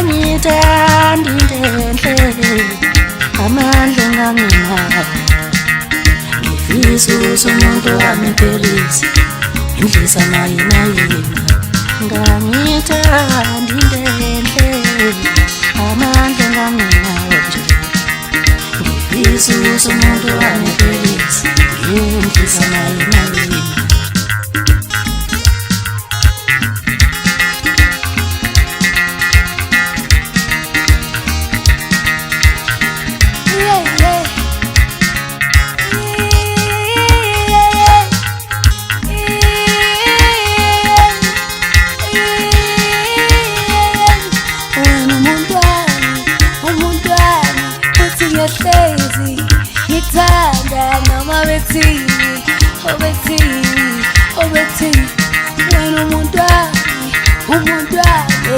ngangithanda intenhle amandla nganginawo ngifisa ukuthi umuntu wami philise indlisa nayina ngangithanda intenhle amandla nganginawo nje ngifisa ukuthi umuntu wami philise indlisa nayina Ngiyahlezi ngithanda noma bethini obethini